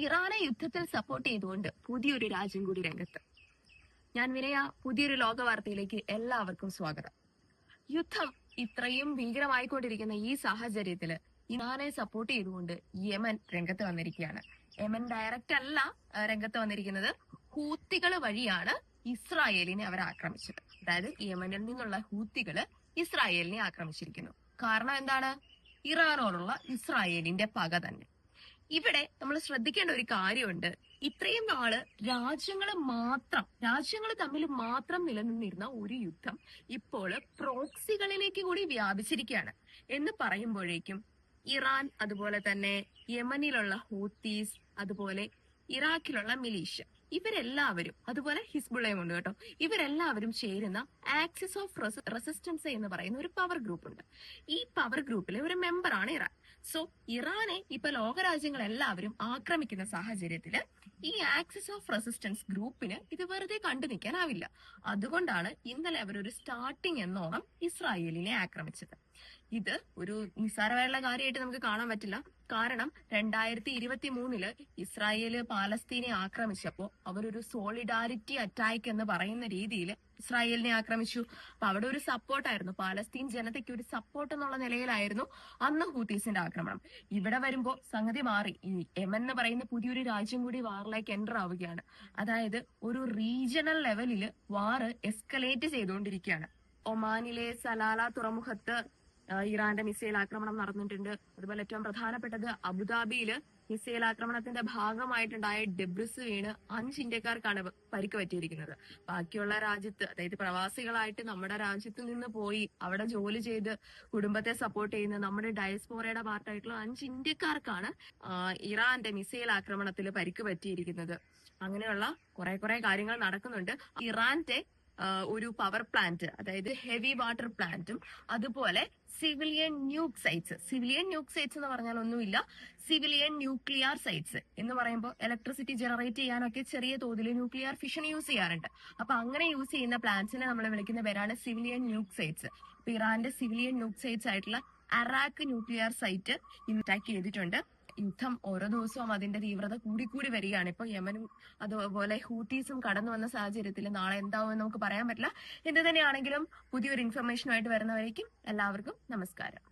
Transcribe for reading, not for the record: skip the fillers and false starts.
ഇറാനെ യുദ്ധത്തിൽ സപ്പോർട്ട് ചെയ്തുകൊണ്ട് പുതിയൊരു രാജ്യം കൂടി രംഗത്ത്. ഞാൻ വിനയ, പുതിയൊരു ലോകവാർത്തയിലേക്ക് എല്ലാവർക്കും സ്വാഗതം. യുദ്ധം ഇത്രയും ഭീകരമായിക്കൊണ്ടിരിക്കുന്ന ഈ സാഹചര്യത്തില് ഇറാനെ സപ്പോർട്ട് ചെയ്തുകൊണ്ട് യമൻ രംഗത്ത് വന്നിരിക്കുകയാണ്. യമൻ ഡയറക്റ്റ് അല്ല രംഗത്ത് വന്നിരിക്കുന്നത്, ഹൂത്തികൾ വഴിയാണ് ഇസ്രായേലിനെ അവർ ആക്രമിച്ചത്. അതായത് യമനിൽ നിന്നുള്ള ഹൂത്തികള് ഇസ്രായേലിനെ ആക്രമിച്ചിരിക്കുന്നു. കാരണം എന്താണ്? ഇറാനോടുള്ള ഇസ്രായേലിന്റെ പക തന്നെ. ഇവിടെ നമ്മൾ ശ്രദ്ധിക്കേണ്ട ഒരു കാര്യമുണ്ട്. ഇത്രയും നാള് രാജ്യങ്ങൾ തമ്മിൽ മാത്രം നിലനിന്നിരുന്ന ഒരു യുദ്ധം ഇപ്പോൾ പ്രോക്സികളിലേക്ക് കൂടി വ്യാപിച്ചിരിക്കുകയാണ് എന്ന് പറയുമ്പോഴേക്കും ഇറാൻ, അതുപോലെ തന്നെ യമനിലുള്ള ഹൂത്തീസ്, അതുപോലെ ഇറാഖിലുള്ള മിലീഷ്യ, ഇവരെല്ലാവരും, അതുപോലെ ഹിസ്ബുള്ളയും ഉണ്ട് കേട്ടോ, ഇവരെല്ലാവരും ചേരുന്ന ആക്സിസ് ഓഫ് റെസിസ്റ്റൻസ് എന്ന് പറയുന്ന ഒരു പവർ ഗ്രൂപ്പ് ഉണ്ട്. ഈ പവർ ഗ്രൂപ്പിലെ ഒരു മെമ്പറാണ് ഇറാൻ. സോ ഇറാനെ ഇപ്പൊ ലോകരാജ്യങ്ങളെല്ലാവരും ആക്രമിക്കുന്ന സാഹചര്യത്തില് ഈ ആക്സിസ് ഓഫ് റെസിസ്റ്റൻസ് ഗ്രൂപ്പിന് ഇത് വെറുതെ കണ്ടു നിൽക്കാനാവില്ല. അതുകൊണ്ടാണ് ഇന്നലെ അവരൊരു സ്റ്റാർട്ടിങ് എന്നോണം ഇസ്രായേലിനെ ആക്രമിച്ചത്. ഇത് ഒരു നിസ്സാരമായുള്ള കാര്യമായിട്ട് നമുക്ക് കാണാൻ പറ്റില്ല. കാരണം 2023 ഇസ്രായേല് പാലസ്തീനെ ആക്രമിച്ചപ്പോ അവരൊരു സോളിഡാരിറ്റി അറ്റാക്ക് എന്ന് പറയുന്ന രീതിയിൽ ഇസ്രായേലിനെ ആക്രമിച്ചു. അപ്പൊ അവിടെ ഒരു സപ്പോർട്ടായിരുന്നു, പാലസ്തീൻ ജനതയ്ക്ക് ഒരു സപ്പോർട്ട് എന്നുള്ള നിലയിലായിരുന്നു അന്ന് ഹൂത്തീസിന്റെ ആക്രമണം. ഇവിടെ വരുമ്പോ സംഗതി മാറി. ഈ യമൻ എന്ന് പറയുന്ന പുതിയൊരു രാജ്യം കൂടി വാറിലേക്ക് എൻ്റർ ആവുകയാണ്. അതായത് ഒരു റീജിയണൽ ലെവലില് വാറ് എസ്കലേറ്റ് ചെയ്തുകൊണ്ടിരിക്കുകയാണ്. ഒമാനിലെ സലാല തുറമുഖത്ത് ഇറാന്റെ മിസൈൽ ആക്രമണം നടന്നിട്ടുണ്ട്. അതുപോലെ ഏറ്റവും പ്രധാനപ്പെട്ടത് അബുദാബിയില് മിസൈൽ ആക്രമണത്തിന്റെ ഭാഗമായിട്ടുണ്ടായ ഡെബ്രിസ് വീണ് 5 ഇന്ത്യക്കാർക്കാണ് പരിക്ക് പറ്റിയിരിക്കുന്നത്. ബാക്കിയുള്ള രാജ്യത്ത്, അതായത് പ്രവാസികളായിട്ട് നമ്മുടെ രാജ്യത്ത് നിന്ന് പോയി അവിടെ ജോലി ചെയ്ത് കുടുംബത്തെ സപ്പോർട്ട് ചെയ്യുന്ന നമ്മുടെ ഡയസ്പോറയുടെ പാർട്ടായിട്ടുള്ള 5 ഇന്ത്യക്കാർക്കാണ് ഇറാന്റെ മിസൈൽ ആക്രമണത്തിൽ പരിക്ക് പറ്റിയിരിക്കുന്നത്. അങ്ങനെയുള്ള കുറെ കാര്യങ്ങൾ നടക്കുന്നുണ്ട്. ഇറാന്റെ ഒരു പവർ പ്ലാന്റ്, അതായത് ഹെവി വാട്ടർ പ്ലാന്റും അതുപോലെ സിവിലിയൻ ന്യൂക് സൈറ്റ്സ് എന്ന് പറഞ്ഞാൽ ഒന്നുമില്ല, സിവിലിയൻ ന്യൂക്ലിയർ സൈറ്റ്സ് എന്ന് പറയുമ്പോൾ ഇലക്ട്രിസിറ്റി ജനറേറ്റ് ചെയ്യാനൊക്കെ ചെറിയ തോതിൽ ന്യൂക്ലിയർ ഫിഷൻ യൂസ് ചെയ്യാറുണ്ട്. അപ്പൊ അങ്ങനെ യൂസ് ചെയ്യുന്ന പ്ലാന്റ്സിനെ നമ്മൾ വിളിക്കുന്ന പേരാണ് സിവിലിയൻ ന്യൂക് സൈറ്റ്സ്. അപ്പൊ ഇറാന്റെ സിവിലിയൻ ന്യൂക് സൈറ്റ്സ് ആയിട്ടുള്ള അറാഖ് ന്യൂക്ലിയർ സൈറ്റ് അറ്റാക്ക് ചെയ്തിട്ടുണ്ട്. യുദ്ധം ഓരോ ദിവസവും അതിന്റെ തീവ്രത കൂടി വരികയാണ്. ഇപ്പൊ യമനും അതുപോലെ ഹൂത്തീസും കടന്നു വന്ന സാഹചര്യത്തിൽ നാളെ എന്താവും നമുക്ക് പറയാൻ പറ്റില്ല. എന്ത് തന്നെയാണെങ്കിലും പുതിയൊരു ഇൻഫർമേഷനുമായിട്ട് വരുന്നവരേക്കും എല്ലാവർക്കും നമസ്കാരം.